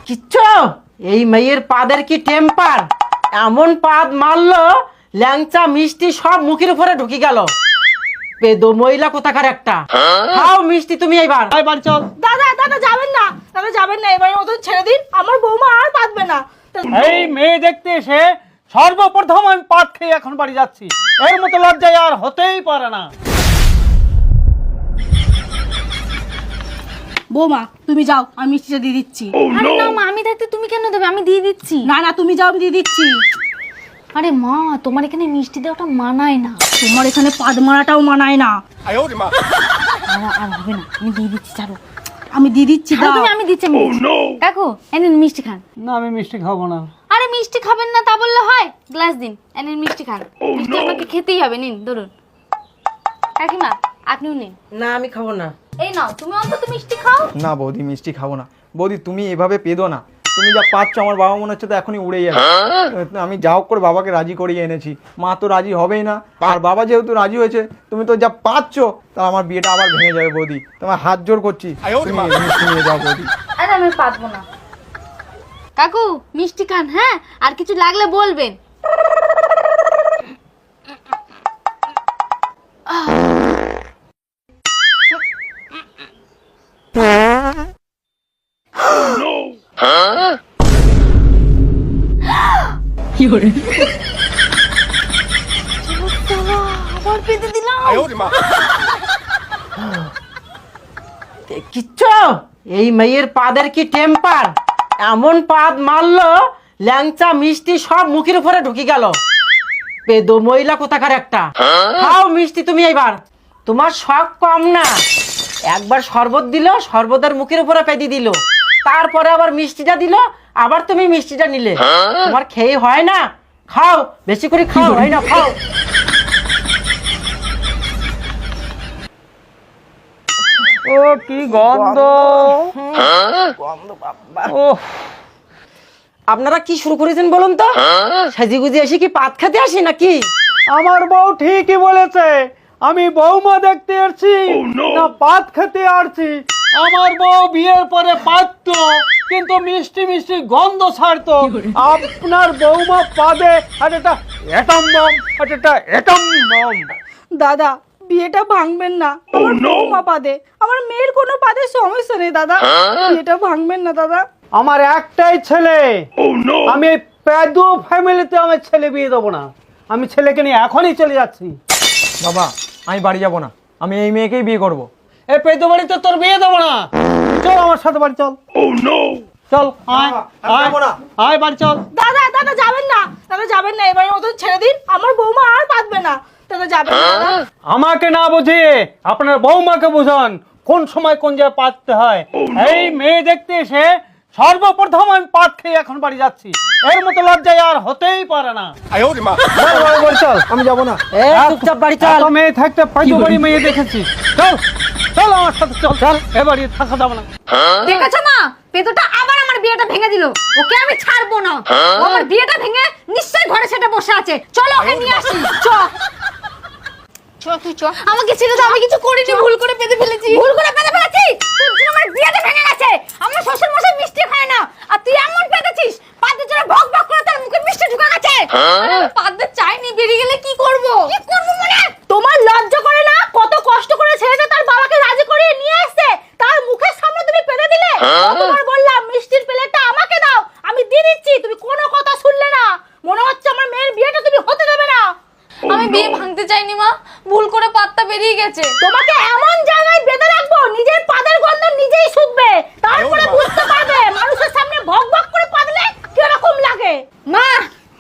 কিচ্ছু এই মেয়ের পাদের কি টেম্পার, এমন পাদ মারলো ল্যাংচা মিষ্টি সব মুখের উপরে ঢুকে গেল। পেদো মহিলা কোথাকার একটা। খাও মিষ্টি তুমি এইবার। এবার চল। দাদা দাদা যাবেন না, দাদা যাবেন না, এবার মতন ছেড়ে দিন, আমার বৌমা আর পাতবে না। এই মেয়ে দেখতে এসে সর্বপ্রথম আমি পাত খেয়ে এখন বাড়ি যাচ্ছি, এর মতো লজ্জায় আর হতেই পারে না। বৌমা তুমি যাও, আমি মিষ্টিটা দিয়ে দিচ্ছি। আরে না মা, আমি থাকতে তুমি কেন দেবে, আমি দিয়ে দিচ্ছি। না না তুমি যাও, আমি দিয়ে দিচ্ছি। আরে মা, তোমার এখানে মিষ্টি দেওয়াটা মানায় না। তোমার এখানে পাদ মারাটাও মানায় না। আর হবে না, আমি দিয়ে দিচ্ছি, ছাড়ো। আমি দিয়ে দিচ্ছি, দাও। আমি দিচ্ছি। কাকু এনেন মিষ্টি খান। না আমি মিষ্টি খাবো না। আরে মিষ্টি খাবেন না তা বললে হয়? গ্লাস দিন, এনেন মিষ্টি খান। মিষ্টি আপনাকে খেতেই হবে, নিন ধরুন। কাকিমা আপনিও নিন। না আমি খাবো না। এই নাও, তুমি অন্তত মিষ্টি খাও। না বৌদি মিষ্টি খাবো না। বৌদি তুমি এভাবে পেদো না, তুমি যা পাচ্ছ আমার বাবা মনে হচ্ছে তো এখনই উড়ে যাবে। আমি যা হোক করে বাবাকে রাজি করিয়ে এনেছি, মা তো রাজি হবেই না, আর বাবা যেহেতু রাজি হয়েছে তুমি তো যা পাচ্ছ তা আমার বিয়েটা আবার ভেঙে যাবে বৌদি, তোমার হাত জোর করছি তুমি মিষ্টি নিয়ে যাও বৌদি। আরে আমি পারবো না। কাকু মিষ্টি খান, হ্যাঁ, আর কিছু লাগলে বলবেন। আবার পেতে দিলাম। কিচ্ছু এই মেয়ের পাদের কি টেম্পার, এমন পাদ মারলো ল্যাংচা মিষ্টি সব মুখের উপরে ঢুকে গেল। পেদো মহিলা কোথাকার একটা। খাও মিষ্টি তুমি এইবার। তোমার শখ কম না, একবার শরবত দিল, শরবতের মুখের উপরে পেদি দিল, তারপরে আবার মিষ্টিটা দিল, আবার তুমি মিষ্টিটা নিলে। তোমার খেয়ে হয় না? খাও বেশি করে খাও, হয় না খাও। ও কি গন্ধ! ও আপনারা কি শুরু করেছেন বলুন তো? সাজি গুজি এসে কি পাত খেতে আসি নাকি? আমার বউ ঠিকই বলেছে, আমি বৌমা দেখতে আসছি না পাত খেতে আসছি। আমার বউ বিয়ের পরে পাততো, কিন্তু মিষ্টি মিষ্টি গন্ধ ছাড়তো। আপনার বৌমা পাদে আর এটা এটম বম, আর এটা এটম বম। দাদা বিয়েটা ভাঙবেন না, আমার বৌমা পাদে, আমার মেয়ের কোনো পাদে সমস্যা নেই দাদা, বিয়েটা ভাঙবেন না দাদা। আমার একটাই ছেলে, আমি পেদু ফ্যামিলিতে আমার ছেলে বিয়ে দেবো না। আমি ছেলেকে নিয়ে এখনই চলে যাচ্ছি। বাবা আমি বাড়ি যাবো না, আমি এই মেয়েকেই বিয়ে করবো। এই পেদু বাড়িতে তোর বিয়ে দেবো না, চল আমার সাথে বাড়ি চল। চল আয় আয় আয় বাড়ি চল। দাদা দাদা যাবেন না, দাদা যাবেন না, এবার মতন ছেড়ে দিন, আমার বৌমা আর পাতবে না। দাদা যাবেন না দাদা। আমাকে না বুঝিয়ে আপনার বৌমাকে বুঝান কোন সময় কোন জায়গায় পাততে হয়। এই মেয়ে দেখতে এসে সর্বপ্রথম আমি পাত খেয়ে এখন বাড়ি যাচ্ছি, এর মতো লজ্জায় আর হতেই পারে না। চল আমি যাবো না। চুপচাপ বাড়ি চল। এত মেয়ে থাকতে পেদু বাড়ি মেয়ে দেখেছি। চল চল আমার সাথে চল, চল এ বাড়ি থাকা যাবে না। দেখেছো মা, পেতুটা আবার আমার বিয়েটা ভেঙে দিল। ওকে আমি ছাড়বো না, ও আমার বিয়েটা ভেঙে নিশ্চয়ই ঘরে সেটা বসে আছে। চলো ওকে নিয়ে আসি। তুই চ। আমাকে ছেড়ে দাও, আমি কিছু করিনি, ভুল করে পেতে ফেলেছি। ভুল করে পেতে ফেলেছি? তোর জন্য আমার বিয়েটা ভেঙে গেছে। আমার শ্বশুর মশাই মিষ্টি খায় না, আর তুই এমন পেতেছিস পাদের জন্য ভক ভক করে তার মুখে মিষ্টি ঢুকে গেছে। আরে আমি পাদের চাইনি, বেরিয়ে গেলে কি করব? কি করব মানে? তোমার লজ্জা করে না? কত কষ্ট করে ছেলেটা তার বাবাকে রাজি করিয়ে নিয়ে আসছে, তার মুখের সামনে তুমি পেতে দিলে। কতবার বললাম মিষ্টির প্লেটটা আমাকে দাও, আমি দিয়ে দিচ্ছি, তুমি কোনো কথা শুনলে না। মনে হচ্ছে আমার মেয়ের বিয়েটা তুমি হতে দেবে না। আমি বিয়ে ভাঙতে চাইনি মা, ভুল করে পাতটা বেরিয়ে গেছে। তোমাকে এমন জায়গায় বেঁধে রাখবো নিজের পাদের গন্ধ নিজেই শুকবে, তারপরে বুঝতে পারবে মানুষের সামনে ভক ভক করে পাদলে কিরকম লাগে। মা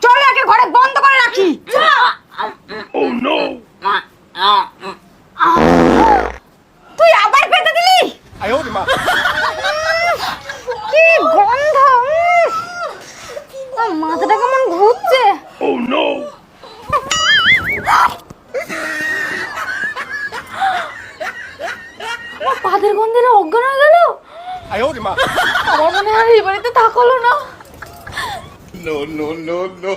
চলো একে ঘরে বন্ধ করে রাখি। তুই আবার পেতে দিলি? কি গন্ধ! মাথাটা কেমন ঘুরছে। আমার পাদের গন্ধে অজ্ঞান হয়ে গেল। আমার মনে হয় এই বাড়িতে থাকলো না। No, no, no, no.